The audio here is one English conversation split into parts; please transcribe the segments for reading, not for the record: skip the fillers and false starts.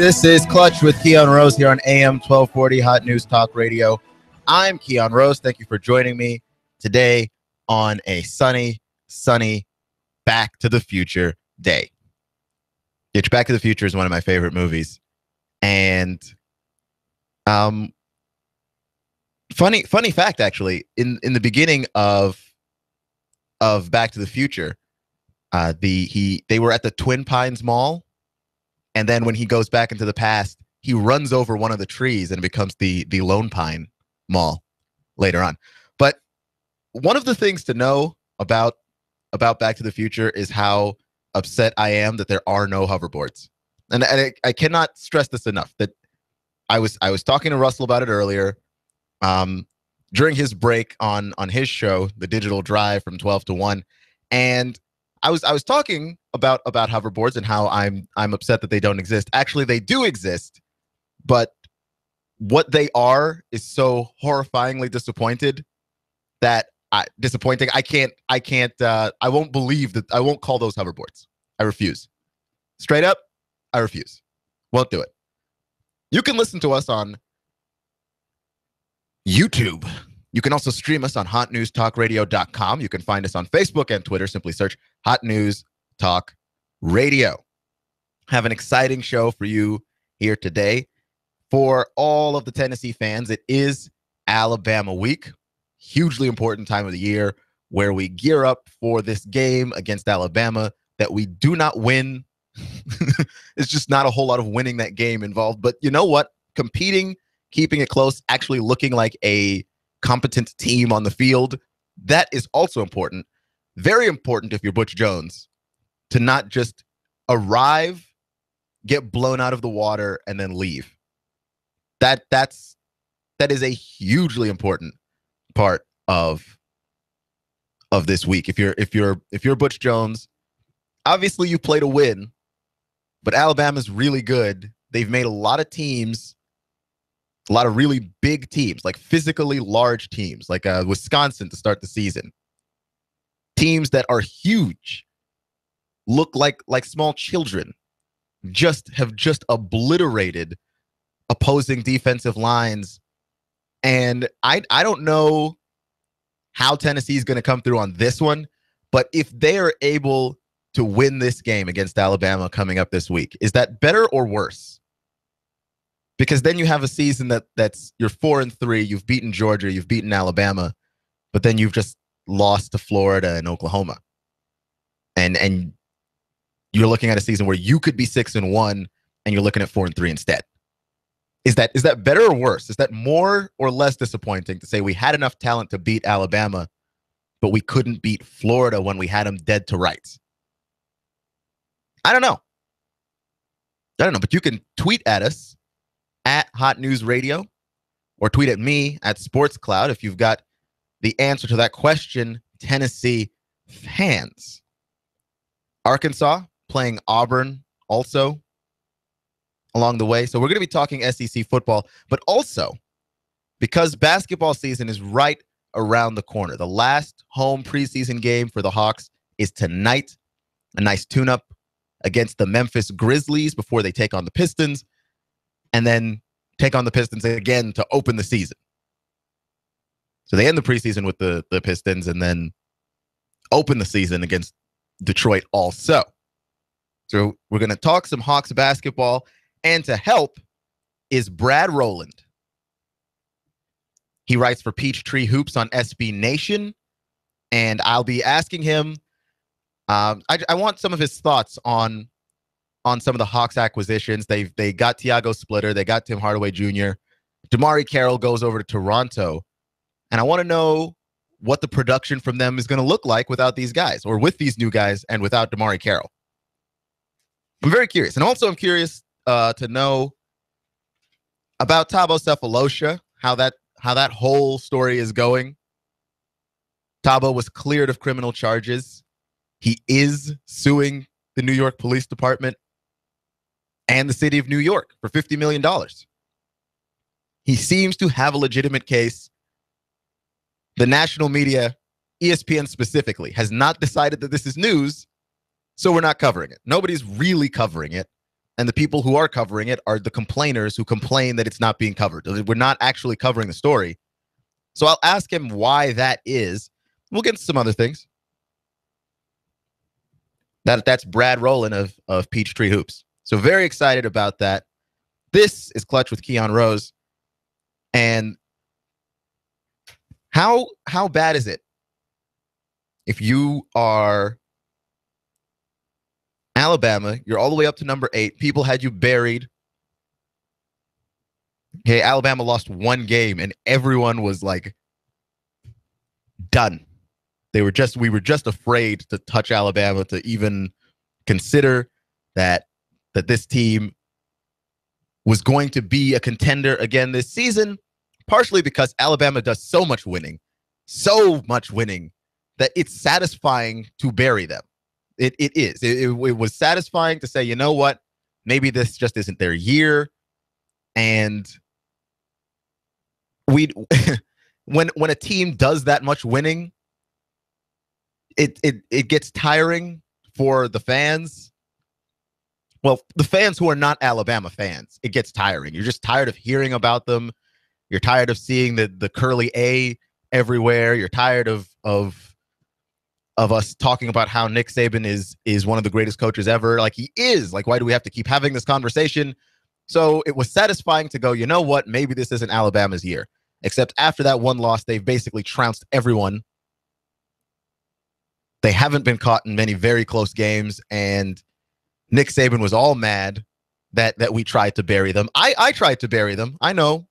This is Clutch with Keon Rose here on AM 1240 Hot News Talk Radio. I'm Keon Rose. Thank you for joining me today on a sunny Back to the Future day. Back to the Future is one of my favorite movies. And funny fact, actually, in the beginning of Back to the Future, they were at the Twin Pines Mall. And then when he goes back into the past, he runs over one of the trees and it becomes the Lone Pine Mall later on. But one of the things to know about Back to the Future is how upset I am that there are no hoverboards. And I cannot stress this enough, that I was talking to Russell about it earlier during his break on his show, The Digital Drive from 12 to 1. And I was talking about hoverboards and how I'm upset that they don't exist. Actually, they do exist, but what they are is so horrifyingly disappointing. I won't believe that. I won't call those hoverboards. I refuse. Straight up, I refuse. Won't do it. You can listen to us on YouTube. You can also stream us on hotnewstalkradio.com. You can find us on Facebook and Twitter. Simply search Hot News Talk Radio. Have an exciting show for you here today. For all of the Tennessee fans, it is Alabama week. Hugely important time of the year where we gear up for this game against Alabama that we do not win. It's just not a whole lot of winning that game involved. But you know what? Competing, keeping it close, actually looking like a competent team on the field, that is also important. Very important if you're Butch Jones to not just arrive, get blown out of the water, and then leave. That is a hugely important part of this week. If you're Butch Jones, obviously you play to win, but Alabama's really good. They've made a lot of teams, a lot of really big teams, like physically large teams, like Wisconsin to start the season. Teams that are huge, look like small children, have obliterated opposing defensive lines. And I don't know how Tennessee is going to come through on this one, but if they are able to win this game against Alabama coming up this week, is that better or worse? Because then you have a season that's you're 4-3, you've beaten Georgia, you've beaten Alabama, but then you've just lost to Florida and Oklahoma. And you're looking at a season where you could be 6-1 and you're looking at 4-3 instead. Is that better or worse? Is that more or less disappointing to say we had enough talent to beat Alabama, but we couldn't beat Florida when we had them dead to rights? I don't know, but you can tweet at us at Hot News Radio, or tweet at me at Sports Cloud if you've got the answer to that question, Tennessee fans. Arkansas playing Auburn also along the way. So we're going to be talking SEC football, but also because basketball season is right around the corner. The last home preseason game for the Hawks is tonight. A nice tune-up against the Memphis Grizzlies before they take on the Pistons, and then take on the Pistons again to open the season. So they end the preseason with the Pistons and then open the season against Detroit also. So we're going to talk some Hawks basketball, and to help is Brad Rowland. He writes for Peachtree Hoops on SB Nation, and I'll be asking him, I want some of his thoughts on some of the Hawks acquisitions. They got Tiago Splitter. They got Tim Hardaway Jr. Damari Carroll goes over to Toronto. And I want to know what the production from them is going to look like without these guys, or with these new guys and without Damari Carroll. I'm very curious. And also I'm curious to know about Thabo Sefolosha, how that whole story is going. Thabo was cleared of criminal charges. He is suing the New York Police Department and the city of New York for $50 million. He seems to have a legitimate case. The national media, ESPN specifically, has not decided that this is news, so we're not covering it. Nobody's really covering it. And the people who are covering it are the complainers who complain that it's not being covered. We're not actually covering the story. So I'll ask him why that is. We'll get into some other things. That's Brad Rowland of Peachtree Hoops. So very excited about that. This is Clutch with Keon Rose. And how bad is it if you are Alabama, you're all the way up to number 8. People had you buried. Okay, Alabama lost one game and everyone was like done. We were just afraid to touch Alabama, to even consider that this team was going to be a contender again this season, partially because Alabama does so much winning that it's satisfying to bury them. It is. It was satisfying to say, you know what, maybe this just isn't their year. And when a team does that much winning, it gets tiring for the fans. Well, the fans who are not Alabama fans, it gets tiring. You're just tired of hearing about them. You're tired of seeing the curly A everywhere. You're tired of us talking about how Nick Saban is one of the greatest coaches ever. Like, he is. Like, why do we have to keep having this conversation? So it was satisfying to go, you know what? Maybe this isn't Alabama's year. Except after that one loss, they've basically trounced everyone. They haven't been caught in many very close games, and Nick Saban was all mad that we tried to bury them. I tried to bury them. I know.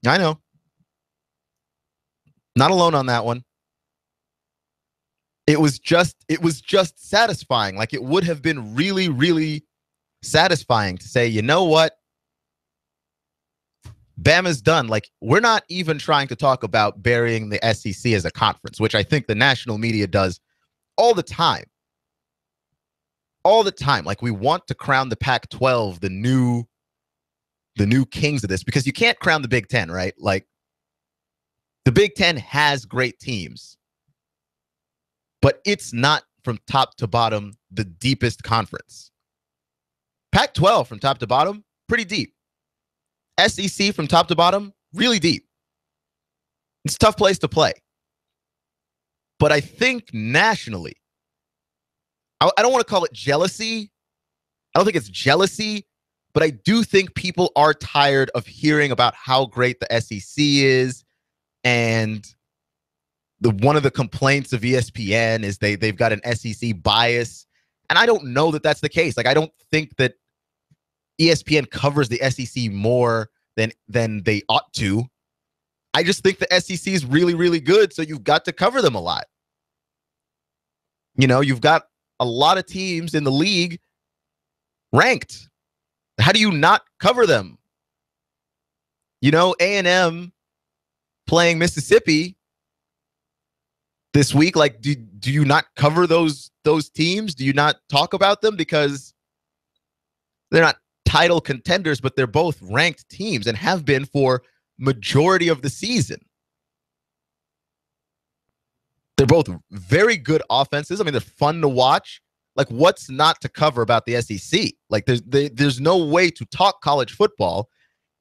Not alone on that one. It was just satisfying. Like, it would have been really, really satisfying to say, you know what? Bama's done. Like, we're not even trying to talk about burying the SEC as a conference, which I think the national media does all the time. All the time. Like, we want to crown the Pac-12 the new kings of this, because you can't crown the Big Ten, right? Like, the Big Ten has great teams, but it's not from top to bottom the deepest conference. Pac-12 from top to bottom, pretty deep. SEC from top to bottom, really deep. It's a tough place to play. But I think nationally, I don't want to call it jealousy. I don't think it's jealousy, but I do think people are tired of hearing about how great the SEC is. And one of the complaints of ESPN is they've got an SEC bias. And I don't know that that's the case. Like, I don't think that ESPN covers the SEC more than they ought to. I just think the SEC is really, really good, so you've got to cover them a lot. You know, you've got a lot of teams in the league ranked. How do you not cover them? You know, A&M playing Mississippi this week. Like, do you not cover those teams? Do you not talk about them? Because they're not title contenders, but they're both ranked teams and have been for majority of the season. They're both very good offenses. I mean, they're fun to watch. Like, what's not to cover about the SEC? Like, there's no way to talk college football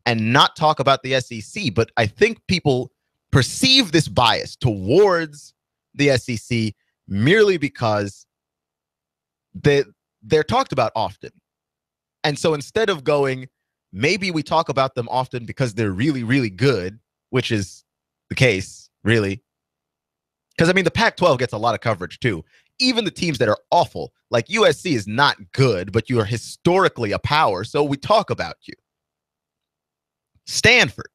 and not talk about the SEC. But I think people perceive this bias towards the SEC merely because they're talked about often. And so instead of going, maybe we talk about them often because they're really, really good, which is the case, really. Because, I mean, the Pac-12 gets a lot of coverage, too. Even the teams that are awful, like USC is not good, but you are historically a power, so we talk about you. Stanford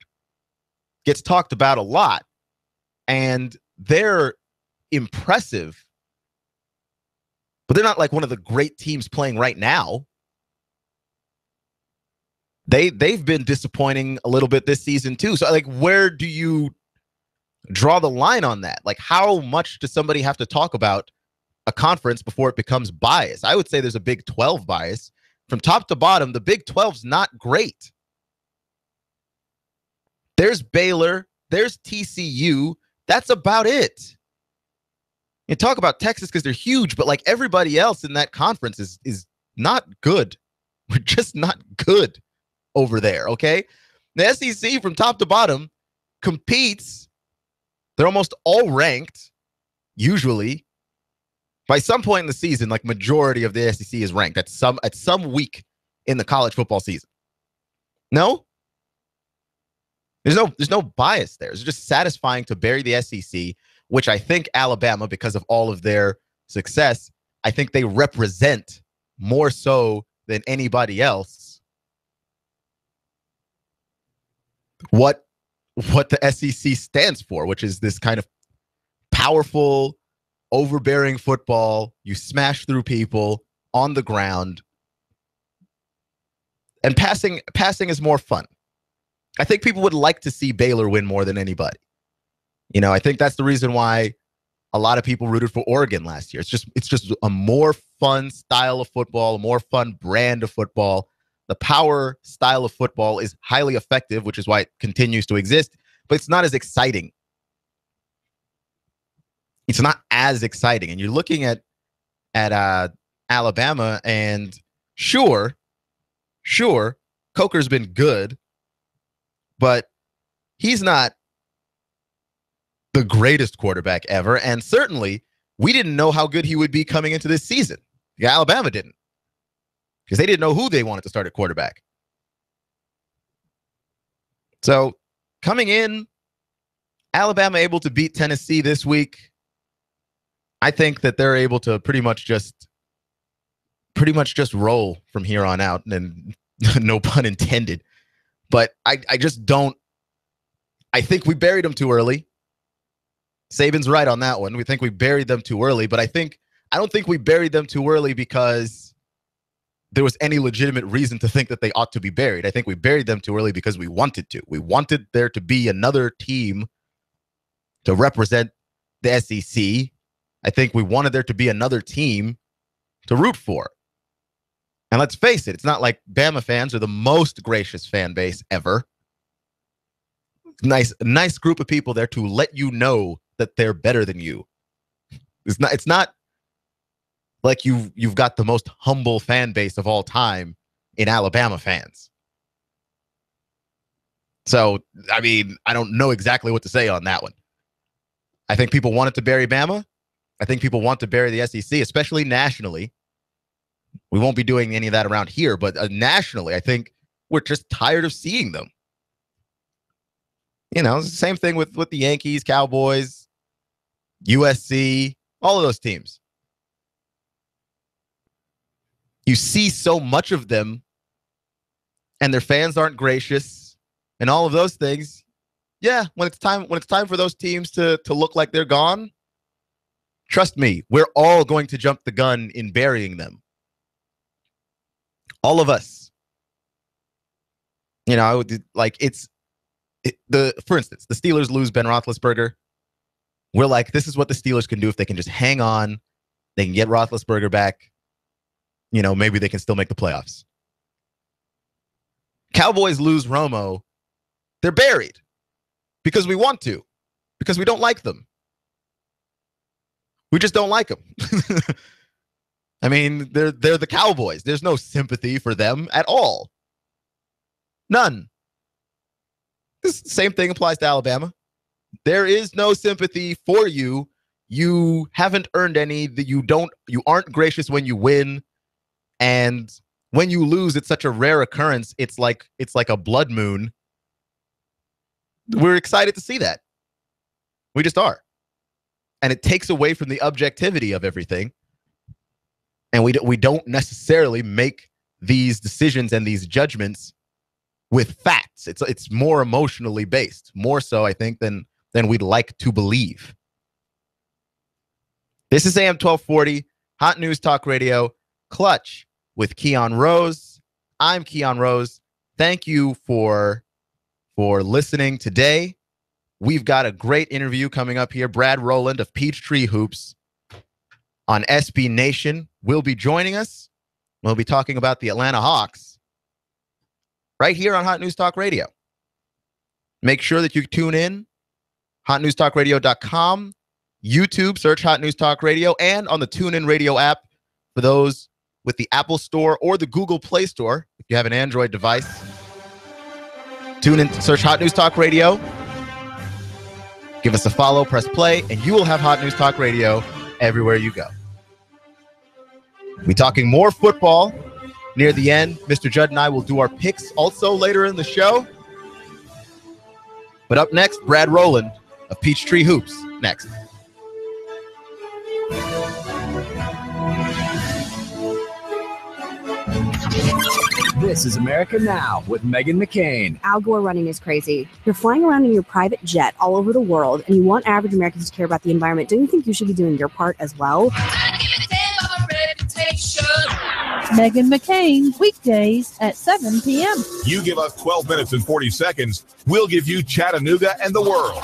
gets talked about a lot, and they're impressive, but they're not like one of the great teams playing right now. They've been disappointing a little bit this season too. So, like, where do you draw the line on that? Like, how much does somebody have to talk about a conference before it becomes bias? I would say there's a Big 12 bias. From top to bottom, the Big 12's not great. There's Baylor, there's TCU. That's about it. You talk about Texas because they're huge, but like everybody else in that conference is not good. We're just not good over there, okay? The SEC from top to bottom competes. They're almost all ranked, usually. By some point in the season, like majority of the SEC is ranked at some week in the college football season. No? There's no bias there. It's just satisfying to bury the SEC, which I think Alabama, because of all of their success, I think they represent more so than anybody else what the SEC stands for, which is this kind of powerful, overbearing football. You smash through people on the ground. And passing is more fun. I think people would like to see Baylor win more than anybody. You know, I think that's the reason why a lot of people rooted for Oregon last year. It's just a more fun style of football, a more fun brand of football. The power style of football is highly effective, which is why it continues to exist, but it's not as exciting. It's not as exciting. And you're looking at Alabama, and sure, Coker's been good, but he's not the greatest quarterback ever. And certainly, we didn't know how good he would be coming into this season. Yeah, Alabama didn't, because they didn't know who they wanted to start at quarterback. So coming in, Alabama able to beat Tennessee this week. I think that they're able to pretty much just roll from here on out, and no pun intended. But I just don't. I think we buried them too early. Saban's right on that one. We think we buried them too early, but I don't think we buried them too early because there was any legitimate reason to think that they ought to be buried. I think we buried them too early because we wanted to. We wanted there to be another team to represent the SEC. I think we wanted there to be another team to root for. And let's face it, it's not like Bama fans are the most gracious fan base ever. Nice group of people there to let you know that they're better than you. It's not like you've got the most humble fan base of all time in Alabama fans. So, I mean, I don't know exactly what to say on that one. I think people wanted to bury Bama. I think people want to bury the SEC, especially nationally. We won't be doing any of that around here, but nationally, I think we're just tired of seeing them. You know, it's the same thing with the Yankees, Cowboys, USC, all of those teams. You see so much of them, and their fans aren't gracious, and all of those things. Yeah, when it's time for those teams to look like they're gone, trust me, we're all going to jump the gun in burying them. All of us. You know, like for instance, the Steelers lose Ben Roethlisberger. We're like, this is what the Steelers can do if they can just hang on. They can get Roethlisberger back. You know, maybe they can still make the playoffs. Cowboys lose Romo. They're buried because we want to, because we don't like them. We just don't like them. I mean, they're the Cowboys. There's no sympathy for them at all. None. This same thing applies to Alabama. There is no sympathy for you. You haven't earned any. You aren't gracious when you win. And when you lose, it's such a rare occurrence. It's like a blood moon. We're excited to see that. We just are. And it takes away from the objectivity of everything. And we don't necessarily make these decisions and these judgments with facts. It's more emotionally based, more so, I think, than we'd like to believe. This is AM 1240, Hot News Talk Radio, Clutch with Keon Rose. I'm Keon Rose. Thank you for listening today. We've got a great interview coming up here. Brad Rowland of Peachtree Hoops on SB Nation will be joining us. We'll be talking about the Atlanta Hawks right here on Hot News Talk Radio. Make sure that you tune in, hotnewstalkradio.com, YouTube, search Hot News Talk Radio, and on the TuneIn Radio app for those with the Apple Store or the Google Play Store. If you have an Android device, tune in, search Hot News Talk Radio. Give us a follow, press play, and you will have Hot News Talk Radio everywhere you go. We'll be talking more football near the end. Mr. Judd and I will do our picks also later in the show. But up next, Brad Rowland of Peachtree Hoops. Next. This is America Now with Meghan McCain. Al Gore running is crazy. You're flying around in your private jet all over the world, and you want average Americans to care about the environment. Don't you think you should be doing your part as well? Meghan McCain, weekdays at 7 p.m. You give us 12 minutes and 40 seconds, we'll give you Chattanooga and the world.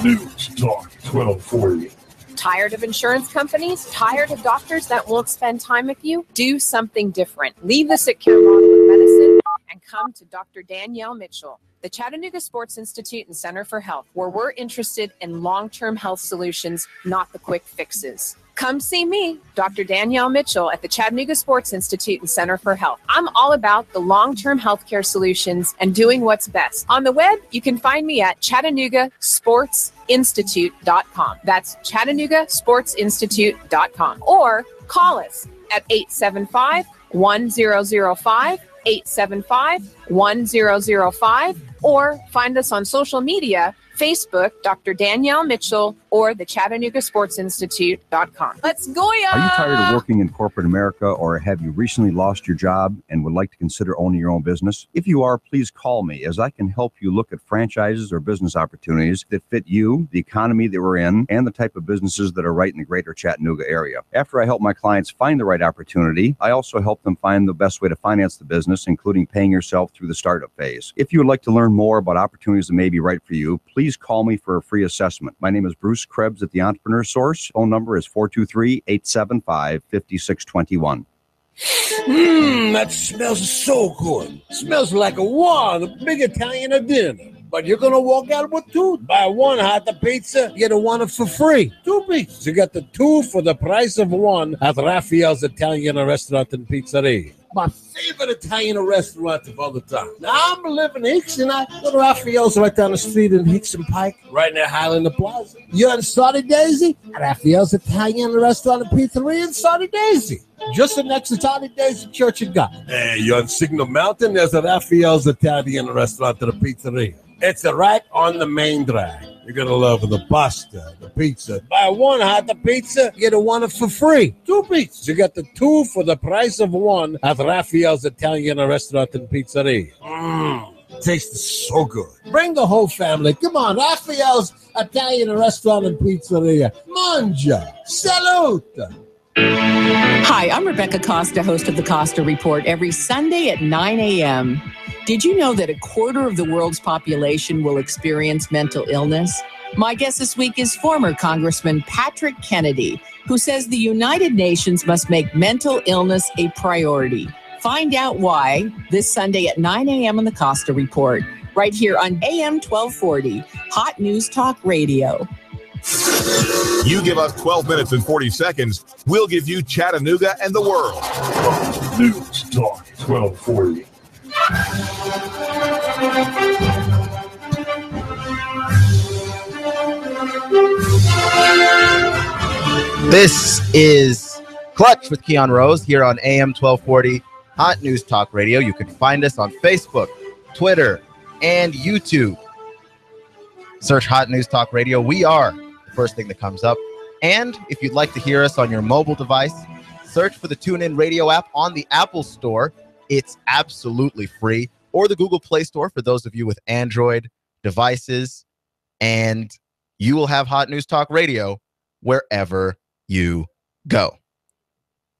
News Talk 1240. Tired of insurance companies? Tired of doctors that won't spend time with you? Do something different. Leave the sick care model of medicine and come to Dr. Danielle Mitchell, the Chattanooga Sports Institute and Center for Health, where we're interested in long-term health solutions, not the quick fixes. Come see me, Dr. Danielle Mitchell, at the Chattanooga Sports Institute and Center for Health. I'm all about the long-term healthcare solutions and doing what's best. On the web, you can find me at ChattanoogaSportsInstitute.com. That's ChattanoogaSportsInstitute.com. Or call us at 875-1005, 875-1005, or find us on social media, Facebook, Dr. Danielle Mitchell, or the ChattanoogaSportsInstitute.com. Let's go, ya! Are you tired of working in corporate America, or have you recently lost your job and would like to consider owning your own business? If you are, please call me, as I can help you look at franchises or business opportunities that fit you, the economy that we're in, and the type of businesses that are right in the greater Chattanooga area. After I help my clients find the right opportunity, I also help them find the best way to finance the business, including paying yourself through the startup phase. If you would like to learn more about opportunities that may be right for you, please call me for a free assessment. My name is Bruce Krebs at the Entrepreneur Source. Phone number is 423-875-5621. That smells so good. Smells like a big Italian dinner. But you're going to walk out with two. Buy one hot pizza, get a one for free. Two pizzas. You got the two for the price of one at Raphael's Italian Restaurant and Pizzeria. My favorite Italian restaurant of all the time. Now, I'm living in Hicks, and I go to Raphael's right down the street in Hicks and Pike, right near Highland Plaza. You're in Saudi Daisy? Raphael's Italian Restaurant and Pizzeria in Saudi Daisy. Just next to Saudi Daisy Church of God. Hey, you're on Signal Mountain. There's a Raphael's Italian Restaurant and a Pizzeria. It's right on the main drag. You're going to love the pasta, the pizza. Buy one hot pizza, get a one for free. Two pizzas. You got the two for the price of one at Raphael's Italian Restaurant and Pizzeria. Tastes so good. Bring the whole family. Come on, Raphael's Italian Restaurant and Pizzeria. Mangia. Salute. Hi, I'm Rebecca Costa, host of the Costa Report, every Sunday at 9 a.m. Did you know that a quarter of the world's population will experience mental illness? My guest this week is former Congressman Patrick Kennedy, who says the United Nations must make mental illness a priority. Find out why this Sunday at 9 a.m. on the Costa Report, right here on AM 1240, Hot News Talk Radio. You give us 12 minutes and 40 seconds, we'll give you Chattanooga and the world. News Talk 1240. This is Clutch with Keon Rose here on AM 1240 Hot News Talk Radio. You can find us on Facebook, Twitter, and YouTube. Search Hot News Talk Radio. We are the first thing that comes up. And if you'd like to hear us on your mobile device, search for the TuneIn Radio app on the Apple Store. It's absolutely free. Or the Google Play Store for those of you with Android devices. And you will have Hot News Talk Radio wherever you go.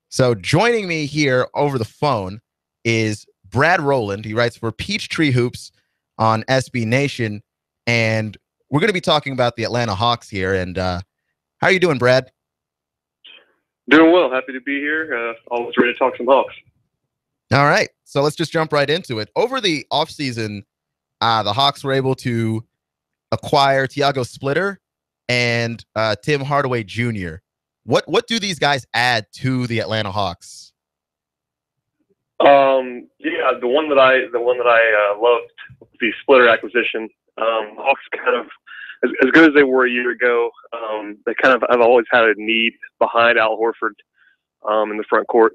So joining me here over the phone is Brad Rowland. He writes for Peachtree Hoops on SB Nation. And we're going to be talking about the Atlanta Hawks here. And how are you doing, Brad? Doing well. Happy to be here. Always ready to talk some Hawks. All right. So let's just jump right into it. Over the offseason, the Hawks were able to acquire Tiago Splitter and Tim Hardaway Jr. What do these guys add to the Atlanta Hawks Yeah, the one that I loved was the Splitter acquisition. Hawks kind of, as good as they were a year ago, they kind of have always had a need behind Al Horford in the front court,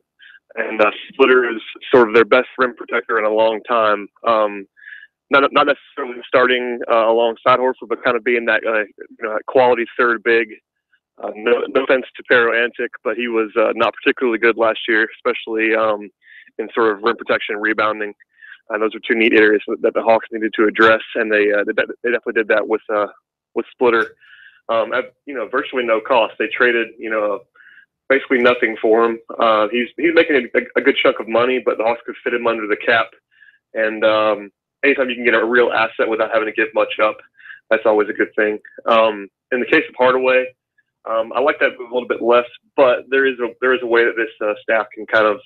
and Splitter is sort of their best rim protector in a long time. Not necessarily starting alongside Horford, but kind of being that quality third big. No offense to Pero Antic, but he was not particularly good last year, especially in sort of rim protection and rebounding. Those are two neat areas that the Hawks needed to address, and they definitely did that with Splitter. At virtually no cost. They traded basically nothing for him. He's making a good chunk of money, but the Hawks could fit him under the cap. And anytime you can get a real asset without having to give much up, that's always a good thing. In the case of Hardaway, I like that move a little bit less, but there is a way that this staff can kind of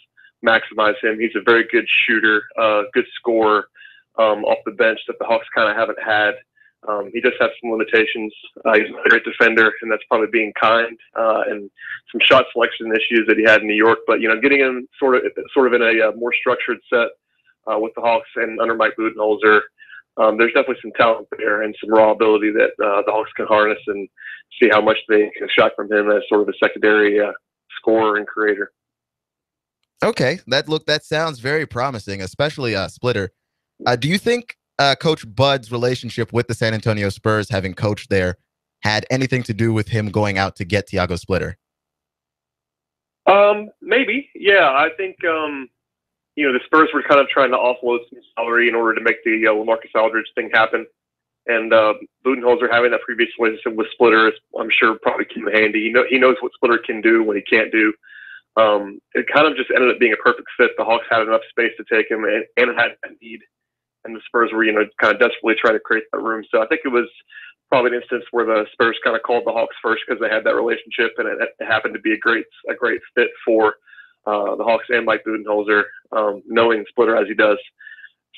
maximize him. He's a very good shooter, good scorer off the bench that the Hawks kind of haven't had. He does have some limitations. He's a great defender, and that's probably being kind, and some shot selection issues that he had in New York. But getting him sort of in a more structured set with the Hawks and under Mike Budenholzer, there's definitely some talent there and some raw ability that the Hawks can harness and see how much they can extract from him as sort of a secondary scorer and creator. Okay, that sounds very promising, especially Splitter. Do you think Coach Bud's relationship with the San Antonio Spurs, having coached there, had anything to do with him going out to get Tiago Splitter? Maybe, yeah. I think the Spurs were kind of trying to offload some salary in order to make the LaMarcus Aldridge thing happen, and Budenholzer having that previous relationship with Splitter is, I'm sure, probably came in handy. He knows what Splitter can do, what he can't do. It kind of just ended up being a perfect fit. The Hawks had enough space to take him and had that need. And the Spurs were, kind of desperately trying to create that room. So I think it was probably an instance where the Spurs kind of called the Hawks first because they had that relationship, and it happened to be a great fit for the Hawks and Mike Budenholzer, knowing Splitter as he does.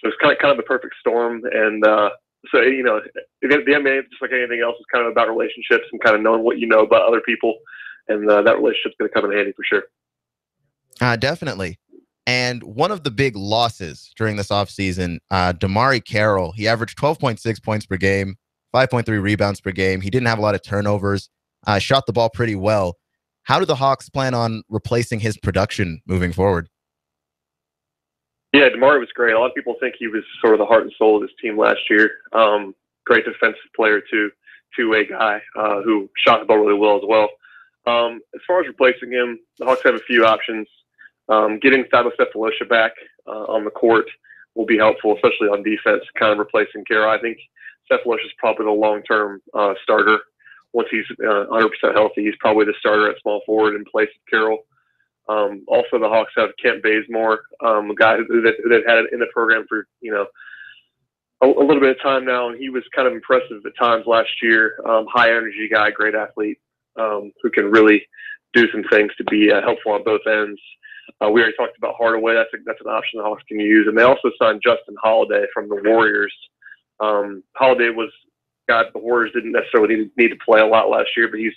So it's kind of the perfect storm. And so the NBA, just like anything else, is kind of about relationships and kind of knowing what you know about other people, and that relationship's going to come in handy for sure. Definitely. And one of the big losses during this offseason, Damari Carroll, he averaged 12.6 points per game, 5.3 rebounds per game. He didn't have a lot of turnovers, shot the ball pretty well. How do the Hawks plan on replacing his production moving forward? Yeah, Damari was great. A lot of people think he was sort of the heart and soul of this team last year. Great defensive player, too. Two-way guy who shot the ball really well as well. As far as replacing him, the Hawks have a few options. Getting Thabo Sefolosha back on the court will be helpful, especially on defense, kind of replacing Carroll. I think Sefolosha is probably the long-term starter. Once he's 100% healthy, he's probably the starter at small forward in place of Carroll. Also, the Hawks have Kent Bazemore, a guy who they've had in the program for a little bit of time now, and he was kind of impressive at times last year. High-energy guy, great athlete, who can really do some things to be helpful on both ends. We already talked about Hardaway. That's an option the Hawks can use. And they also signed Justin Holiday from the Warriors. Holiday was a guy the Warriors didn't necessarily need to play a lot last year, but he's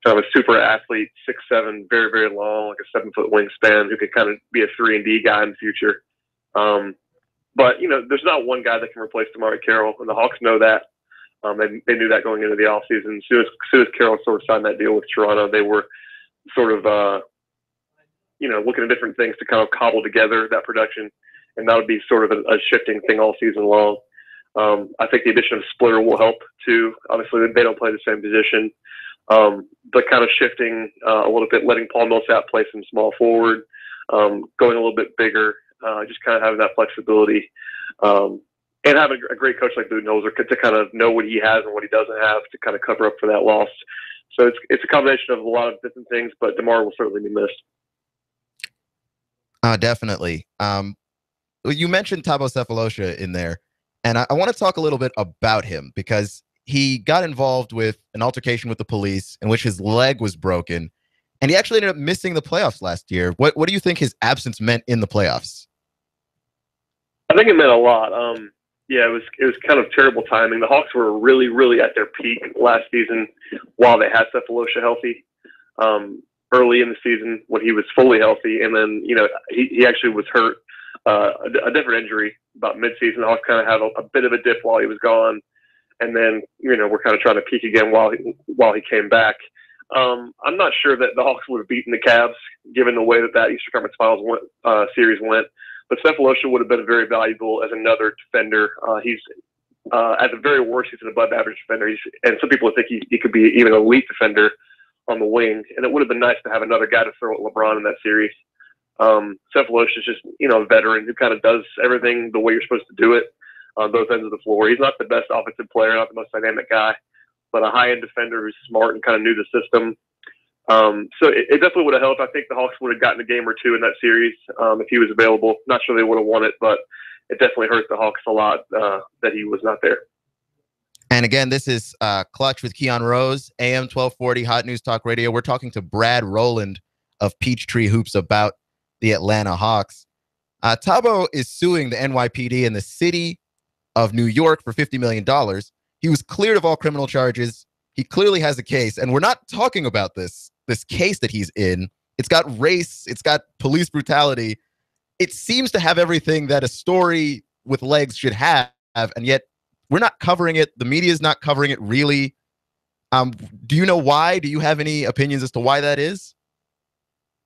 kind of a super athlete, 6'7", very, very long, like a 7-foot wingspan, who could kind of be a 3-and-D guy in the future. But, there's not one guy that can replace Damari Carroll, and the Hawks know that. They knew that going into the offseason. As soon as Carroll sort of signed that deal with Toronto, they were sort of looking at different things to kind of cobble together that production, and that would be sort of a shifting thing all season long. I think the addition of Splitter will help too. Obviously, they don't play the same position, but kind of shifting a little bit, letting Paul Millsap play some small forward, going a little bit bigger, just kind of having that flexibility, and having a great coach like Budenholzer to kind of know what he has and what he doesn't have to kind of cover up for that loss. So it's a combination of a lot of different things, but DeMar will certainly be missed. Definitely. You mentioned Thabo Sefolosha in there, and I want to talk a little bit about him because he got involved with an altercation with the police in which his leg was broken, and he actually ended up missing the playoffs last year. What do you think his absence meant in the playoffs? I think it meant a lot. Yeah, it was kind of terrible timing. The Hawks were really, really at their peak last season while they had Sefolosha healthy. Early in the season when he was fully healthy, and then he actually was hurt a different injury about midseason. The Hawks kind of had a bit of a dip while he was gone, and then we're kind of trying to peak again while he came back. I'm not sure that the Hawks would have beaten the Cavs given the way that Eastern Conference Finals series went, but Sefolosha would have been very valuable as another defender. He's at the very worst, he's an above-average defender, and some people would think he could be even an elite defender on the wing, and it would have been nice to have another guy to throw at LeBron in that series. Sefolosha is just a veteran who kind of does everything the way you're supposed to do it on both ends of the floor. He's not the best offensive player, not the most dynamic guy, but a high-end defender who's smart and kind of knew the system. So it definitely would have helped. I think the Hawks would have gotten a game or two in that series if he was available. Not sure they would have won it, but it definitely hurt the Hawks a lot that he was not there. And again, this is Clutch with Keon Rose, AM 1240, Hot News Talk Radio. We're talking to Brad Rowland of Peachtree Hoops about the Atlanta Hawks. Thabo is suing the NYPD in the city of New York for $50 million. He was cleared of all criminal charges. He clearly has a case, and we're not talking about this case that he's in. It's got race. It's got police brutality. It seems to have everything that a story with legs should have, and yet we're not covering it. The media is not covering it really. Do you know why? Do you have any opinions as to why that is?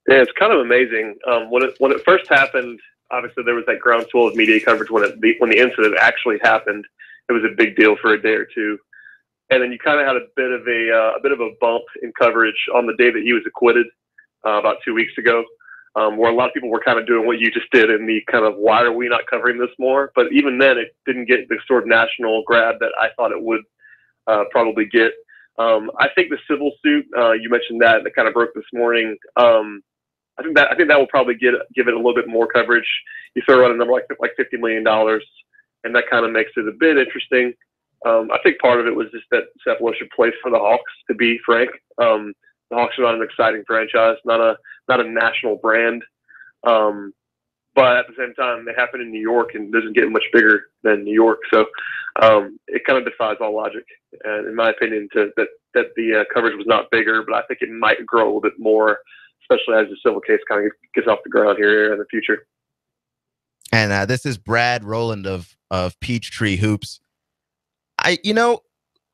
Yeah, it's kind of amazing. When it first happened, obviously there was that groundswell of media coverage when the incident actually happened. It was a big deal for a day or two, and then you kind of had a bit of a bump in coverage on the day that he was acquitted about 2 weeks ago, where a lot of people were kind of doing what you just did in the kind of why are we not covering this more? But even then, it didn't get the sort of national grab that I thought it would probably get. I think the civil suit you mentioned that kind of broke this morning. I think that will probably give it a little bit more coverage. You throw around a number like $50 million, and that kind of makes it a bit interesting. I think part of it was just that Sefolosha plays for the Hawks, to be frank. The Hawks are not an exciting franchise, not a national brand. But at the same time, they happen in New York and doesn't get much bigger than New York. So it kind of defies all logic, and in my opinion, that the coverage was not bigger, but I think it might grow a little bit more, especially as the civil case kind of gets off the ground here in the future. And this is Brad Rowland of Peachtree Hoops.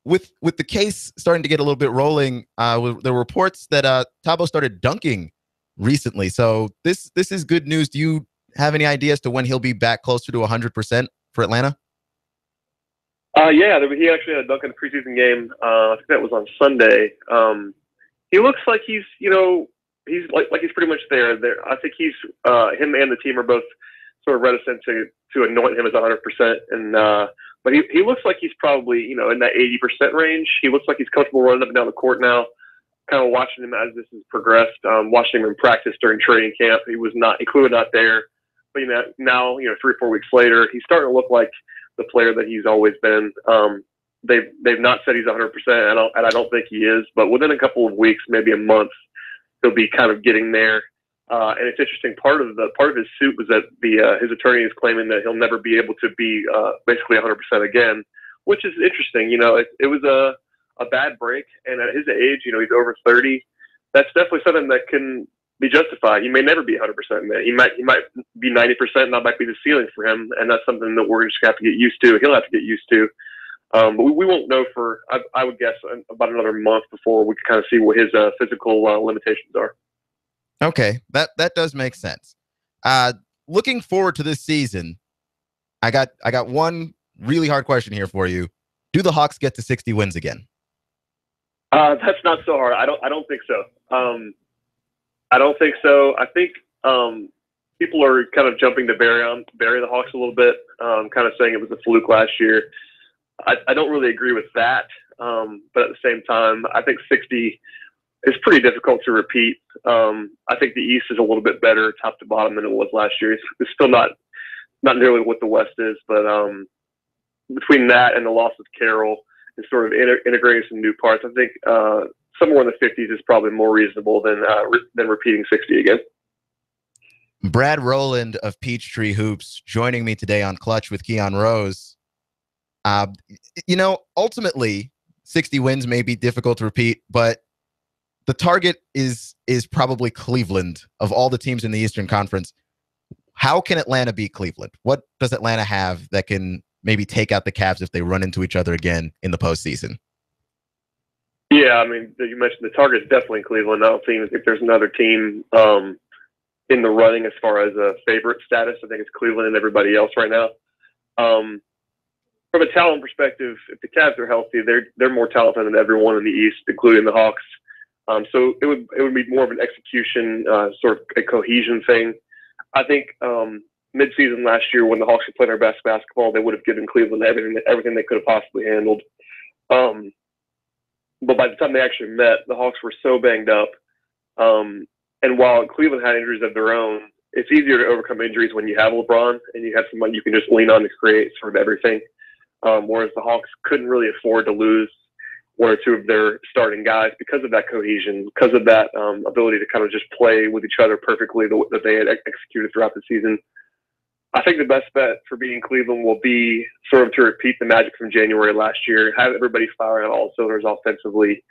With the case starting to get a little bit rolling, there were reports that Thabo started dunking recently. So this is good news. Do you have any idea as to when he'll be back closer to 100% for Atlanta? Yeah, he actually had a dunk in the preseason game. I think that was on Sunday. He looks like he's he's pretty much there. I think he's him and the team are both sort of reticent to anoint him as 100%. And but he looks like he's probably in that 80% range. He looks like he's comfortable running up and down the court now. Kind of watching him as this has progressed. Watching him in practice during training camp, he clearly not there. But now 3 or 4 weeks later, he's starting to look like the player that he's always been. They've not said he's 100%, and I don't think he is. But within a couple of weeks, maybe a month, he'll be kind of getting there. And it's interesting. Part of his suit was that his attorney is claiming that he'll never be able to be basically 100% again, which is interesting. It was a bad break, and at his age, he's over 30. That's definitely something that can be justified. He may never be 100%. He might be 90%, and that might be the ceiling for him, and that's something that we're just gonna have to get used to. He'll have to get used to. But we won't know for, I would guess, about another month before we can kind of see what his physical limitations are. Okay, that does make sense. Looking forward to this season, I got one really hard question here for you. Do the Hawks get to 60 wins again? That's not so hard. I don't think so. I don't think so. I think people are kind of jumping to bury the Hawks a little bit, kind of saying it was a fluke last year. I don't really agree with that. But at the same time, I think 60 is pretty difficult to repeat. I think the East is a little bit better top to bottom than it was last year. It's still not nearly what the West is, but between that and the loss of Carroll and sort of integrating some new parts, I think somewhere in the 50s is probably more reasonable than repeating 60 again. Brad Rowland of Peachtree Hoops joining me today on Clutch with Keon Rose. Ultimately, 60 wins may be difficult to repeat, but the target is probably Cleveland of all the teams in the Eastern Conference. how can Atlanta beat Cleveland? What does Atlanta have that can maybe take out the Cavs if they run into each other again in the postseason? Yeah, I mean, you mentioned the target's definitely Cleveland. I don't think if there's another team in the running as far as a favorite status. I think it's Cleveland and everybody else right now. From a talent perspective, if the Cavs are healthy, they're more talented than everyone in the East, including the Hawks. So it would be more of an execution, sort of a cohesion thing. I think mid-season last year, when the Hawks had played their best basketball, they would have given Cleveland everything they could have possibly handled. But by the time they actually met, the Hawks were so banged up. And while Cleveland had injuries of their own, it's easier to overcome injuries when you have LeBron and you have somebody you can just lean on to create sort of everything. Whereas the Hawks couldn't really afford to lose one or two of their starting guys because of that cohesion, because of that ability to kind of just play with each other perfectly that they had executed throughout the season. I think the best bet for beating Cleveland will be sort of to repeat the magic from January last year, have everybody firing on all cylinders offensively,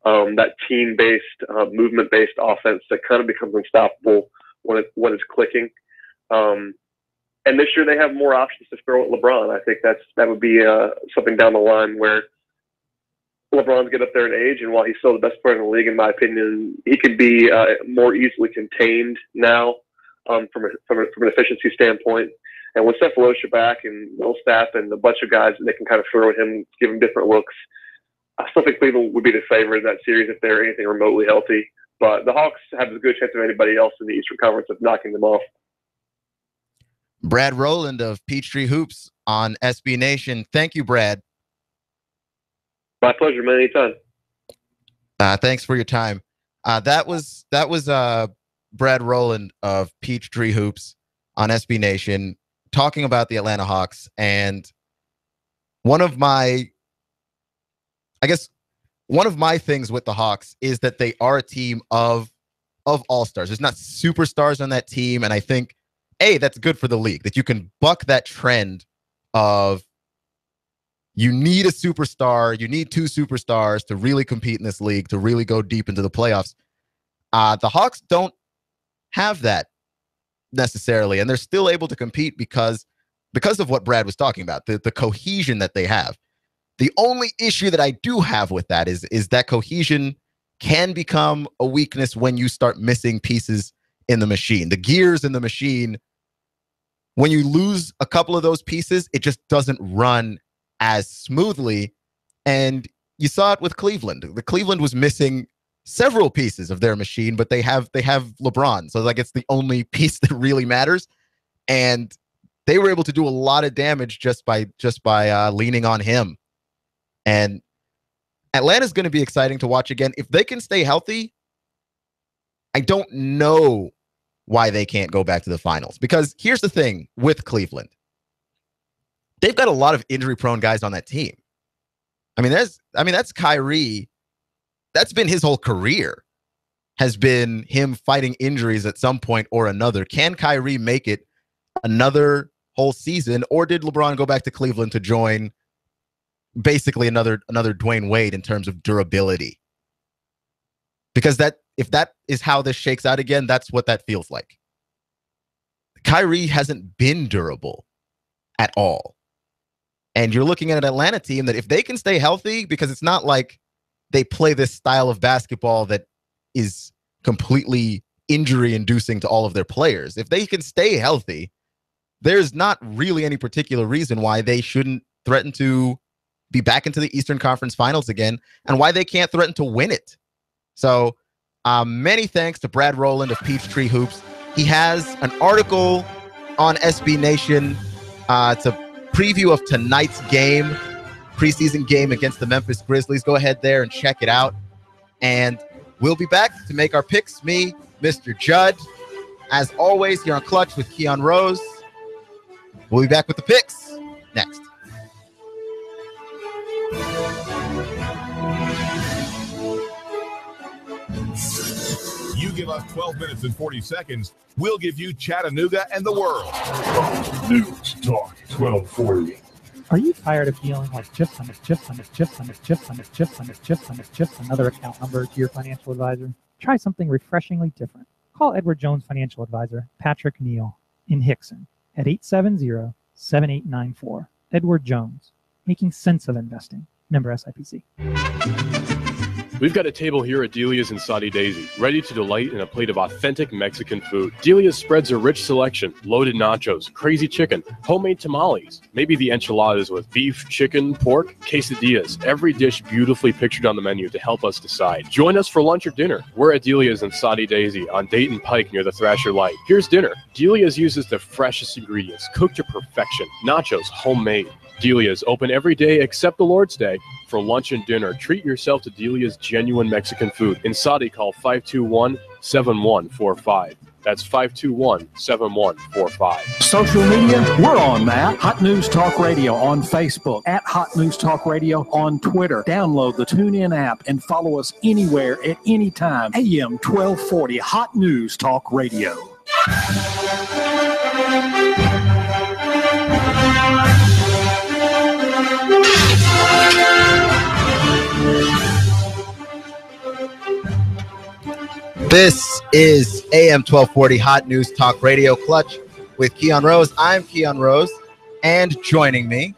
that team-based, movement-based offense that kind of becomes unstoppable when it's clicking. And this year they have more options to throw at LeBron. I think that would be something down the line where LeBron's get up there in age, and while he's still the best player in the league, in my opinion, he can be more easily contained now from an efficiency standpoint. And with Cephalosha back and Millsap and a bunch of guys that they can kind of throw at him, give him different looks, I still think Cleveland would be the favorite in that series if they're anything remotely healthy. But the Hawks have as good a chance of anybody else in the Eastern Conference of knocking them off. Brad Rowland of Peachtree Hoops on SB Nation. Thank you, Brad. My pleasure, man. Anytime. Thanks for your time. That was Brad Rowland of Peachtree Hoops on SB Nation talking about the Atlanta Hawks. And one of my things with the Hawks is that they are a team of all-stars. There's not superstars on that team. And I think, that's good for the league, that you can buck that trend of you need a superstar, you need two superstars to really compete in this league, to really go deep into the playoffs. The Hawks don't have that necessarily, and they're still able to compete because of what Brad was talking about, the cohesion that they have. The only issue that I do have with that is that cohesion can become a weakness when you start missing pieces in the machine. The gears in the machine, when you lose a couple of those pieces, it just doesn't run as smoothly. And you saw it with Cleveland. The Cleveland was missing several pieces of their machine, but they have LeBron. So like it's the only piece that really matters. And they were able to do a lot of damage just by leaning on him. And Atlanta's going to be exciting to watch again. If they can stay healthy, I don't know why they can't go back to the finals. Because here's the thing with Cleveland. They've got a lot of injury-prone guys on that team. That's Kyrie. That's been his whole career, has been him fighting injuries at some point or another. Can Kyrie make it another whole season, or did LeBron go back to Cleveland to join basically another Dwayne Wade in terms of durability? Because if that is how this shakes out again, that's what that feels like. Kyrie hasn't been durable at all. And you're looking at an Atlanta team that if they can stay healthy, because it's not like they play this style of basketball that is completely injury-inducing to all of their players. If they can stay healthy, there's not really any particular reason why they shouldn't threaten to be back into the Eastern Conference Finals again, and why they can't threaten to win it. So many thanks to Brad Rowland of Peachtree Hoops. He has an article on SB Nation. It's a preview of tonight's game, preseason game against the Memphis Grizzlies. Go ahead there and check it out. And we'll be back to make our picks. Me, Mr. Judd, as always, here on Clutch with Keon Rose. We'll be back with the picks next. You give us 12 minutes and 40 seconds, we'll give you Chattanooga and the world. News Talk 1240. Are you tired of feeling like just another account number to your financial advisor? Try something refreshingly different. Call Edward Jones Financial Advisor, Patrick Neal. in Hickson at 870-7894. Edward Jones, making sense of investing. Member SIPC. We've got a table here at Delia's in Saudi Daisy, ready to delight in a plate of authentic Mexican food. Delia's spreads a rich selection: loaded nachos, crazy chicken, homemade tamales, maybe the enchiladas with beef, chicken, pork, quesadillas. Every dish beautifully pictured on the menu to help us decide. Join us for lunch or dinner. We're at Delia's in Saudi Daisy on Dayton Pike near the Thrasher Light. Here's dinner. Delia's uses the freshest ingredients, cooked to perfection. Nachos, homemade. Delia's open every day except the Lord's Day. For lunch and dinner, treat yourself to Delia's genuine Mexican food. In Saudi, call 521-7145. That's 521-7145. Social media, we're on that. Hot News Talk Radio on Facebook, at Hot News Talk Radio on Twitter. Download the TuneIn app and follow us anywhere at any time. AM 1240, Hot News Talk Radio. This is AM 1240 Hot News Talk Radio Clutch with Keon Rose. I'm Keon Rose, and joining me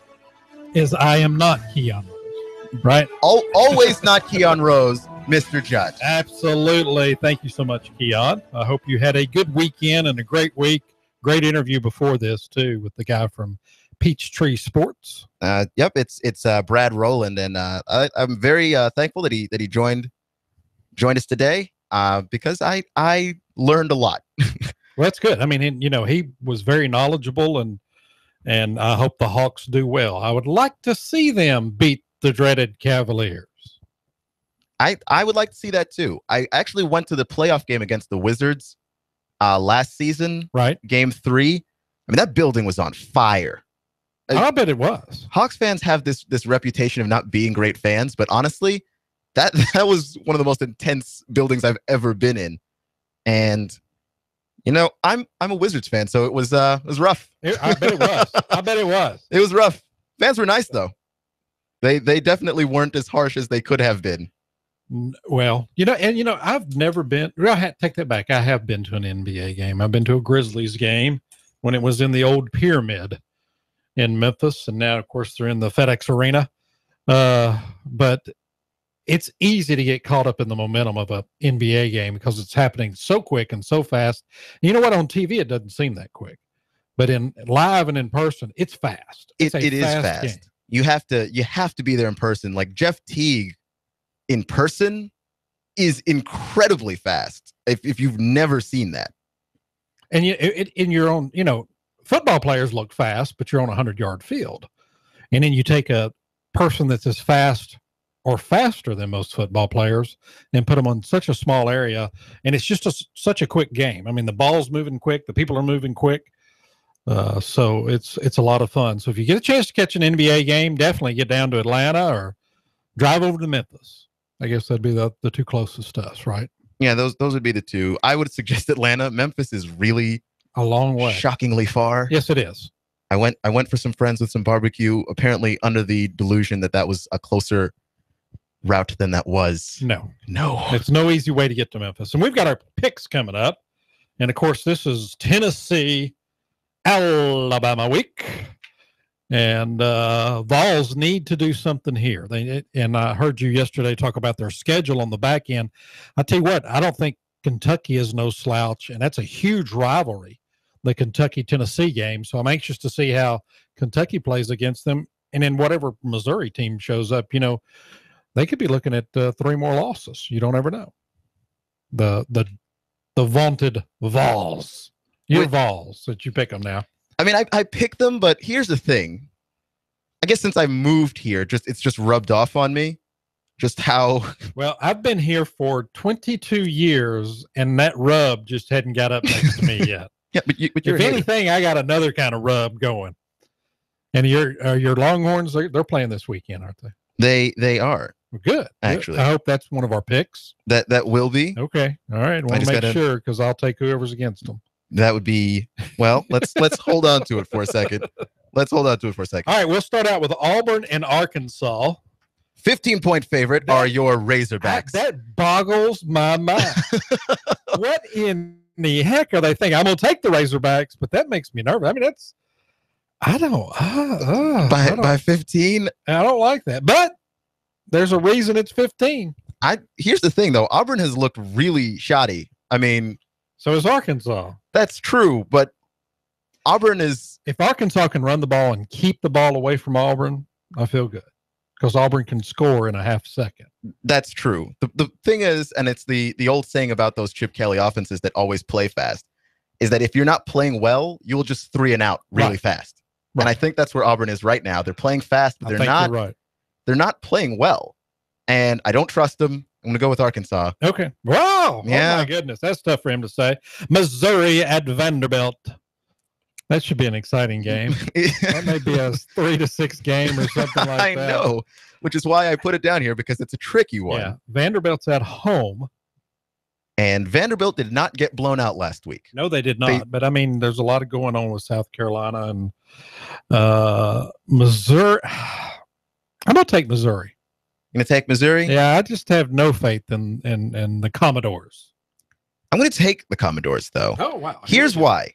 is I am not Keon Rose, right? Always not Keon Rose, Mr. Judd. Absolutely. Thank you so much, Keon. I hope you had a good weekend and a great week. Great interview before this, too, with the guy from Peachtree Sports. Yep, it's Brad Rowland, and I'm very thankful that he joined us today. Because I learned a lot. Well, that's good. I mean, he was very knowledgeable, and I hope the Hawks do well. I would like to see them beat the dreaded Cavaliers. I would like to see that too. I actually went to the playoff game against the Wizards last season. Right. Game 3. I mean, that building was on fire. I bet it was. Hawks fans have this reputation of not being great fans, but honestly, that was one of the most intense buildings I've ever been in. And I'm a Wizards fan, so it was rough. I bet it was. I bet it was. It was rough. Fans were nice though. They definitely weren't as harsh as they could have been. Well, I've never been. Take that back. I have been to an NBA game. I've been to a Grizzlies game when it was in the old Pyramid in Memphis, and now, of course, they're in the FedEx Arena. But it's easy to get caught up in the momentum of an NBA game because it's happening so quick and so fast. And you know what? On TV, it doesn't seem that quick, but in live and in person, it's fast. It is fast. Game. You have to be there in person. Like Jeff Teague in person is incredibly fast. If you've never seen that, and in your own, football players look fast, but you're on a 100-yard field, and then you take a person that's as fast or faster than most football players and put them on such a small area. And it's just such a quick game. I mean, the ball's moving quick. The people are moving quick. So it's a lot of fun. So if you get a chance to catch an NBA game, definitely get down to Atlanta or drive over to Memphis. I guess that'd be the two closest to us, right? Yeah, those would be the two. I would suggest Atlanta. Memphis is really a long way. Shockingly far. Yes, it is. I went for some friends with some barbecue, apparently under the delusion that was a closer route than that was. No. It's no easy way to get to Memphis. And we've got our picks coming up. And of course, this is Tennessee, Alabama week. And Vols need to do something here. And I heard you yesterday talk about their schedule on the back end. I tell you what, I don't think Kentucky is no slouch. And that's a huge rivalry, the Kentucky-Tennessee game. So I'm anxious to see how Kentucky plays against them. And then whatever Missouri team shows up, they could be looking at 3 more losses. You don't ever know. The vaunted Vols. Your Vols, that you pick them now. I mean, I picked them, but here's the thing. I guess since I moved here, it's just rubbed off on me. Just how... Well, I've been here for 22 years, and that rub just hadn't got up next to me yet. Yeah, but you're if anything, I got another kind of rub going. And your Longhorns, they're playing this weekend, aren't they? They are. Good. Actually, I hope that's one of our picks. That will be. Okay. All right. I want to make sure because I'll take whoever's against them. That would be, well, let's hold on to it for a second. All right. We'll start out with Auburn and Arkansas. 15-point favorite are your Razorbacks. That boggles my mind. what in the heck are they thinking? I'm going to take the Razorbacks, but that makes me nervous. I mean, by 15. I don't like that, but there's a reason it's 15. Here's the thing, though. Auburn has looked really shoddy. I mean, so is Arkansas. That's true, but Auburn is. If Arkansas can run the ball and keep the ball away from Auburn, I feel good because Auburn can score in a half second. That's true. The thing is, and it's the old saying about those Chip Kelly offenses that always play fast, is that if you're not playing well, you'll just 3 and out really fast. Right. And I think that's where Auburn is right now. They're playing fast, but they're not. Right. They're not playing well, and I don't trust them. I'm going to go with Arkansas. Okay. Wow. Yeah. Oh my goodness, that's tough for him to say. Missouri at Vanderbilt. That should be an exciting game. That may be a 3-6 game or something like that. I know, which is why I put it down here because it's a tricky one. Yeah. Vanderbilt's at home. And Vanderbilt did not get blown out last week. No, they did not. But, I mean, there's a lot of going on with South Carolina and Missouri. I'm going to take Missouri. You're going to take Missouri? Yeah, I just have no faith in the Commodores. I'm going to take the Commodores, though. Oh, wow. Here's why.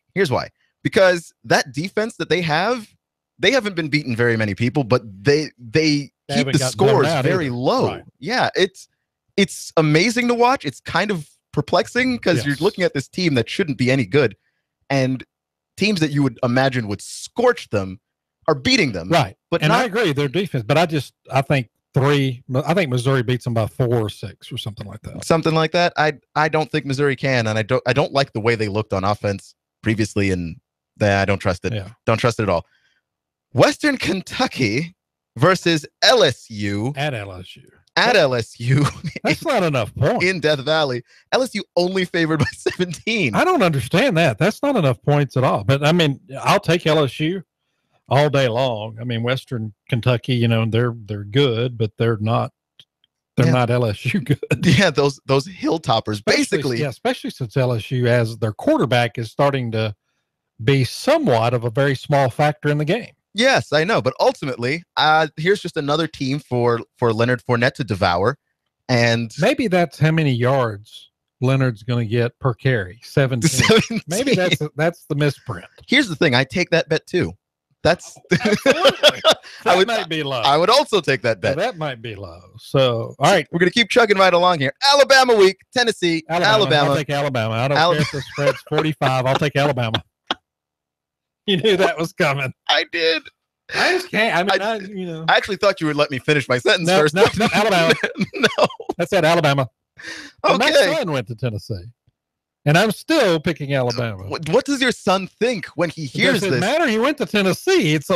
Because that defense that they haven't been beating very many people, but they keep the scores very low. Right. Yeah, it's amazing to watch. It's kind of perplexing because you're looking at this team that shouldn't be any good, and teams that you would imagine would scorch them are beating them. Right. But I agree their defense, but I think Missouri beats them by 4 or 6 or something like that. Something like that. I don't think Missouri can, and I don't like the way they looked on offense previously, and I don't trust it. Yeah. Don't trust it at all. Western Kentucky versus LSU. At LSU. That's not enough points. In Death Valley. LSU only favored by 17. I don't understand that. That's not enough points at all. But, I mean, I'll take LSU all day long. I mean, Western Kentucky, they're good, but they're not LSU good. Yeah, those hilltoppers, basically. Yeah, especially since LSU, as their quarterback, is starting to be somewhat of a very small factor in the game. Yes, I know. But ultimately, here's just another team for Leonard Fournette to devour. And maybe that's how many yards Leonard's going to get per carry. 17. Maybe that's the misprint. Here's the thing. I take that bet too. That might be low. I would also take that bet. That might be low. So, all right. We're going to keep chugging right along here. Alabama week, Tennessee, Alabama. I'll take Alabama. I don't care if the spread's 45. I'll take Alabama. You knew that was coming. I did. I just can't. I actually thought you would let me finish my sentence first. No, Alabama. No. That's at Alabama. Okay. My son went to Tennessee. And I'm still picking Alabama. What does your son think when he hears this? It doesn't matter. He went to Tennessee. He's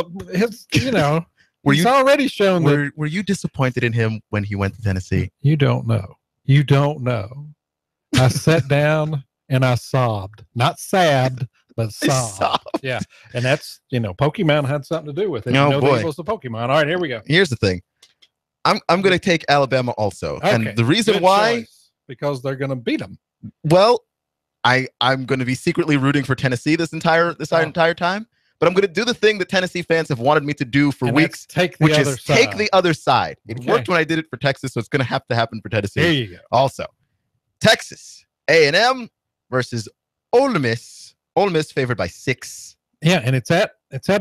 already shown that. Were you disappointed in him when he went to Tennessee? You don't know. You don't know. I sat down and I sobbed. Not sad, but sobbed. Yeah. And that's, Pokemon had something to do with it. Boy. It was the Pokemon. All right, here we go. Here's the thing. I'm going to take Alabama also. Okay. And the reason why? Because they're going to beat them. Well, I'm going to be secretly rooting for Tennessee this entire time, but I'm going to do the thing that Tennessee fans have wanted me to do for weeks, take the other side. It worked when I did it for Texas, so it's going to have to happen for Tennessee. There you go. Also, Texas A&M versus Ole Miss. Ole Miss favored by 6. Yeah, and it's at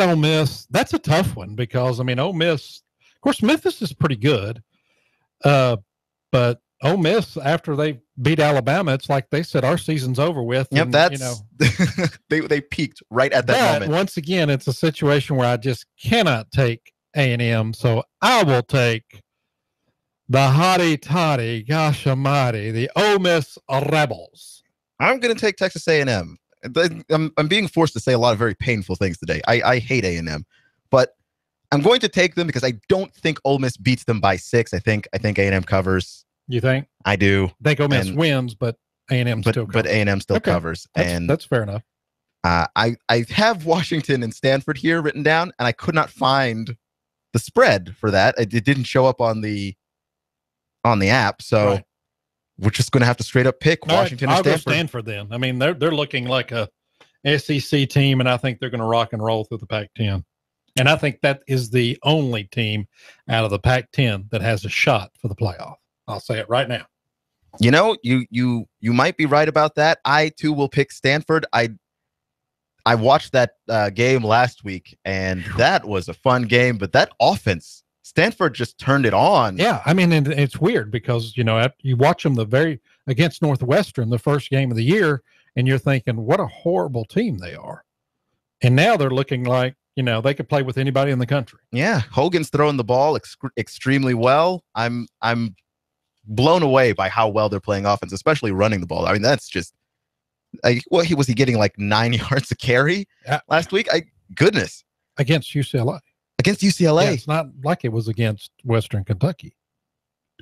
Ole Miss. That's a tough one because Ole Miss. Of course, Memphis is pretty good, but Ole Miss, after they beat Alabama, it's like they said our season's over with. Yep, that's they peaked right at that moment. Once again, it's a situation where I just cannot take A&M, so I will take the hotty toddy, gosh almighty, the Ole Miss Rebels. I'm going to take Texas A&M. I'm being forced to say a lot of very painful things today. I hate A&M, but I'm going to take them because I don't think Ole Miss beats them by 6. I think A&M covers. You think? I do. I think Ole Miss wins, but A&M still covers. But A&M still covers. That's fair enough. I have Washington and Stanford here written down, and I could not find the spread for that. It didn't show up on the app, so we're just going to have to straight up pick Washington and Stanford. I'll go Stanford then. I mean, they're looking like a SEC team, and I think they're going to rock and roll through the Pac-10. And I think that is the only team out of the Pac-10 that has a shot for the playoff. I'll say it right now. You know, you might be right about that. I too will pick Stanford. I watched that game last week, and that was a fun game. But that offense, Stanford just turned it on. Yeah, I mean, and it's weird because you watch them against Northwestern, the first game of the year, and you're thinking, what a horrible team they are. And now they're looking like they could play with anybody in the country. Yeah, Hogan's throwing the ball extremely well. I'm blown away by how well they're playing offense, especially running the ball. I mean, that's just was he getting like 9 yards a carry last week? Goodness. Against UCLA. Yeah, it's not like it was against Western Kentucky.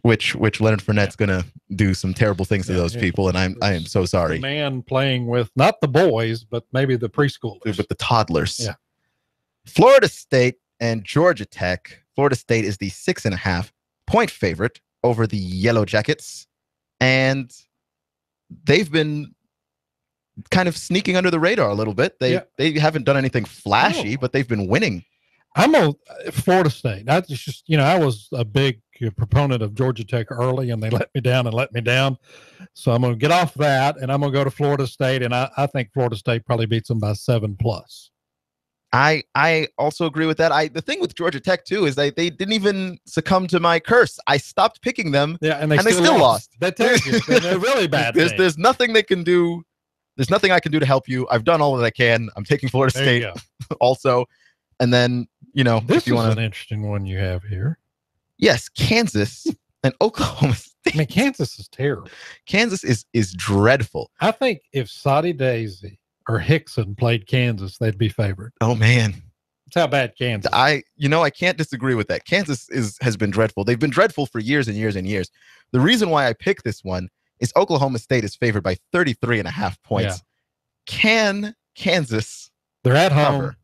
Which Leonard Fournette's gonna do some terrible things to those people, and I am so sorry. The man playing with not the boys, but maybe the preschoolers. With the toddlers. Yeah. Florida State and Georgia Tech. Florida State is the 6.5-point favorite over the Yellow Jackets, and they've been kind of sneaking under the radar a little bit. They haven't done anything flashy, but they've been winning. I'm a Florida State. I was a big proponent of Georgia Tech early, and they let me down. So I'm going to get off that, and I'm going to go to Florida State, and I think Florida State probably beats them by 7+. I also agree with that. The thing with Georgia Tech too is they didn't even succumb to my curse. I stopped picking them, and they still lost. That tells you they're really bad. There's nothing they can do. There's nothing I can do to help you. I've done all that I can. I'm taking Florida State also, and then this is an interesting one you have here. Yes, Kansas and Oklahoma State. I mean, Kansas is terrible. Kansas is dreadful. I think if Soddy Daisy or Hickson played Kansas, they'd be favored. Oh man, that's how bad Kansas. I can't disagree with that. Kansas has been dreadful. They've been dreadful for years and years and years. The reason why I picked this one is Oklahoma State is favored by 33.5 points. Yeah. Can Kansas? They're at home. Cover?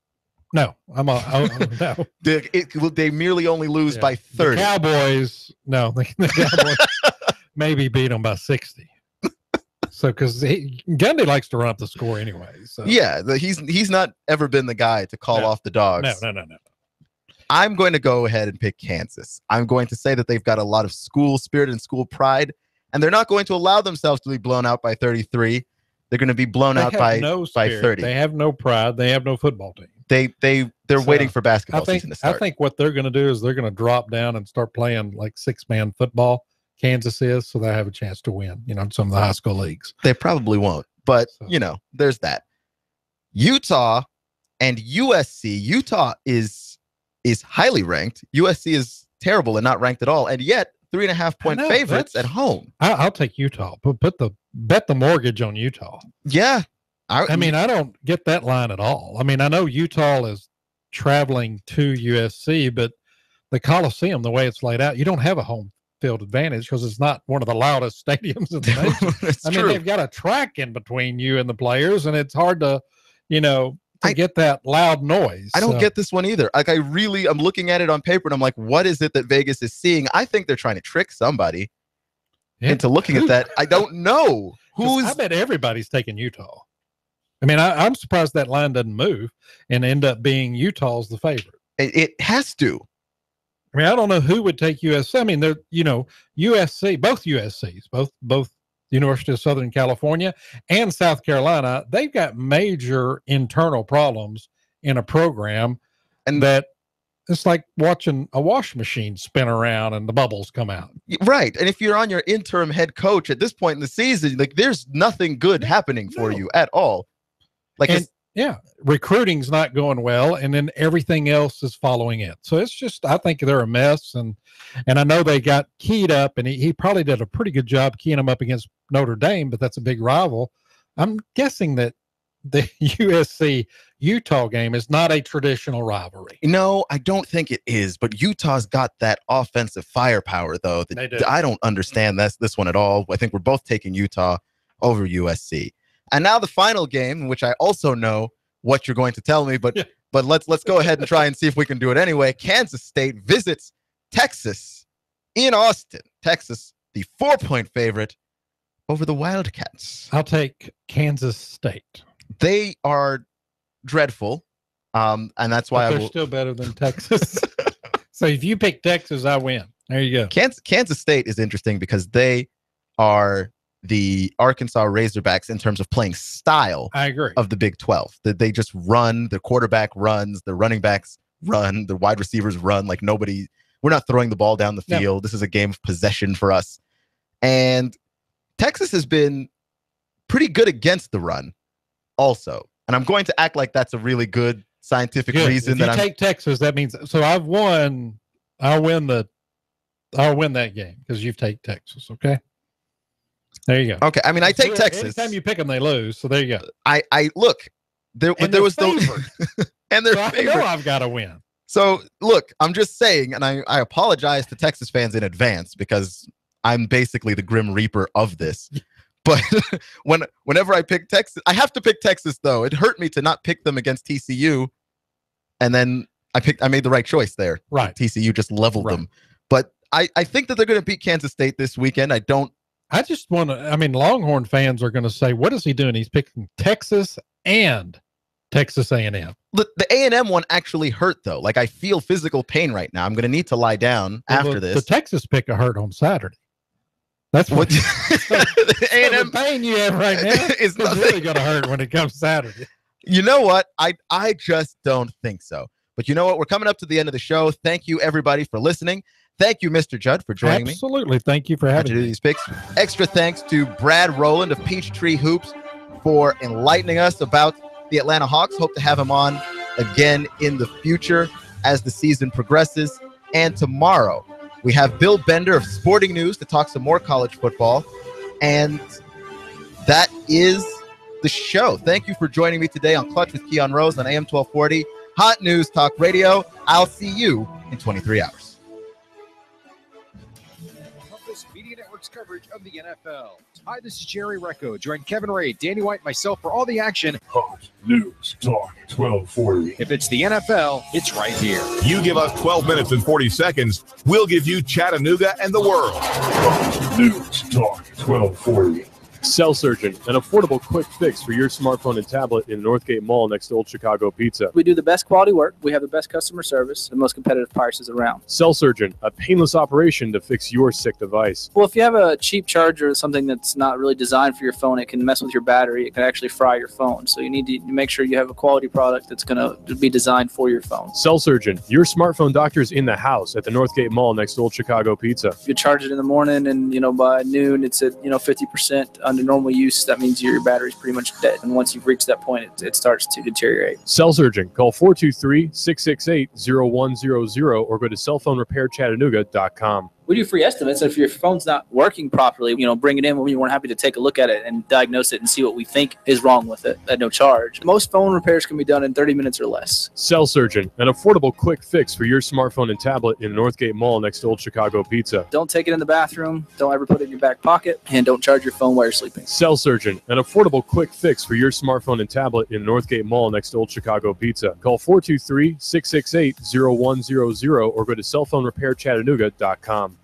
No, no. They merely only lose by 30. The Cowboys, no, the Cowboys maybe beat them by 60. So, because Gundy likes to run up the score anyway. So. Yeah, he's not ever been the guy to call off the dogs. No. I'm going to go ahead and pick Kansas. I'm going to say that they've got a lot of school spirit and school pride, and they're not going to allow themselves to be blown out by 33. They're going to be blown out by 30. They have no pride. They have no football team. They're waiting for basketball season to start. I think what they're going to do is they're going to drop down and start playing like 6-man football. Kansas is, so they have a chance to win, in some of the high school leagues. They probably won't, but there's that. Utah and USC. Utah is highly ranked. USC is terrible and not ranked at all, and yet 3.5-point favorites at home. I'll take Utah, but bet the mortgage on Utah. Yeah, I mean, I don't get that line at all. I mean, I know Utah is traveling to USC, but the Coliseum, the way it's laid out, you don't have a home field advantage because it's not one of the loudest stadiums in the nation. I mean, they've got a track in between you and the players, and it's hard to, get that loud noise. I don't get this one either. Like, I'm looking at it on paper, and I'm like, what is it that Vegas is seeing? I think they're trying to trick somebody into looking at that. I don't know. I bet everybody's taking Utah. I mean, I'm surprised that line doesn't move and end up being Utah's the favorite. It has to. I mean, I don't know who would take USC. I mean, they're, USC, both USCs, both University of Southern California and South Carolina, they've got major internal problems in a program, and that it's like watching a washing machine spin around and the bubbles come out. Right. And if you're on your interim head coach at this point in the season, like, there's nothing good happening for you at all. Like, recruiting's not going well, and then everything else is following it. So it's just, I think they're a mess, and I know they got keyed up, and he probably did a pretty good job keying them up against Notre Dame, but that's a big rival. I'm guessing that the USC-Utah game is not a traditional rivalry. No, I don't think it is, but Utah's got that offensive firepower, though. I don't understand this one at all. I think we're both taking Utah over USC. And now the final game, which I also know what you're going to tell me, but let's go ahead and try and see if we can do it anyway. Kansas State visits Texas in Austin. Texas, the 4-point favorite over the Wildcats. I'll take Kansas State. They are dreadful, and that's why they're still better than Texas. So if you pick Texas, I win. There you go. Kansas State is interesting because they are the Arkansas Razorbacks in terms of playing style. I agree. Of the Big 12. That they just run, the quarterback runs, the running backs run, the wide receivers run like nobody. We're not throwing the ball down the field. This is a game of possession for us. And Texas has been pretty good against the run also. And I'm going to act like that's a really good scientific reason. If you take Texas, that means so I've won. I'll win that game because you've taken Texas. Okay. There you go. Okay. I mean, I take Texas. Anytime you pick them, they lose. So there you go. I look. There was favored. And they're so favored. I know I've got to win. So look, I'm just saying, and I apologize to Texas fans in advance because I'm basically the Grim Reaper of this. But whenever I pick Texas, I have to pick Texas though. It hurt me to not pick them against TCU, and then I made the right choice there. Right. TCU just leveled them. But I think that they're going to beat Kansas State this weekend. I just want to, Longhorn fans are going to say, what is he doing? He's picking Texas and Texas A&M. The A&M one actually hurt, though. Like, I feel physical pain right now. I'm going to need to lie down after this. The Texas pick a hurt on Saturday. That's what the A&M pain you have right now is really going to hurt when it comes Saturday. You know what? I just don't think so. But you know what? We're coming up to the end of the show. Thank you, everybody, for listening. Thank you, Mr. Judd, for joining me. Absolutely. Thank you for having me. These picks. Extra thanks to Brad Rowland of Peachtree Hoops for enlightening us about the Atlanta Hawks. Hope to have him on again in the future as the season progresses. And tomorrow, we have Bill Bender of Sporting News to talk some more college football. And that is the show. Thank you for joining me today on Clutch with Keon Rose on AM 1240, Hot News Talk Radio. I'll see you in 23 hours. Media Network's coverage of the NFL. Hi, this is Jerry Recco. Join Kevin Ray, Danny White, and myself for all the action. Hot News Talk 1240. If it's the NFL, it's right here. You give us 12 minutes and 40 seconds, we'll give you Chattanooga and the world. Hot News Talk 1240. Cell Surgeon, an affordable quick fix for your smartphone and tablet in Northgate Mall next to Old Chicago Pizza. We do the best quality work. We have the best customer service, the most competitive prices around. Cell Surgeon, a painless operation to fix your sick device. Well, if you have a cheap charger or something that's not really designed for your phone, it can mess with your battery. It can actually fry your phone. So you need to make sure you have a quality product that's going to be designed for your phone. Cell Surgeon, your smartphone doctor's in the house at the Northgate Mall next to Old Chicago Pizza. If you charge it in the morning and, by noon, it's at, 50% under normal use. That means your battery's pretty much dead. And once you've reached that point, it starts to deteriorate. Cell Surgeon, call 423-668-0100 or go to cellphonerepairchattanooga.com. We do free estimates. If your phone's not working properly, bring it in when we weren't happy to take a look at it and diagnose it and see what we think is wrong with it at no charge. Most phone repairs can be done in 30 minutes or less. Cell Surgeon, an affordable quick fix for your smartphone and tablet in the Northgate Mall next to Old Chicago Pizza. Don't take it in the bathroom. Don't ever put it in your back pocket. And don't charge your phone while you're sleeping. Cell Surgeon, an affordable quick fix for your smartphone and tablet in the Northgate Mall next to Old Chicago Pizza. Call 423-668-0100 or go to cellphonerepairchattanooga.com.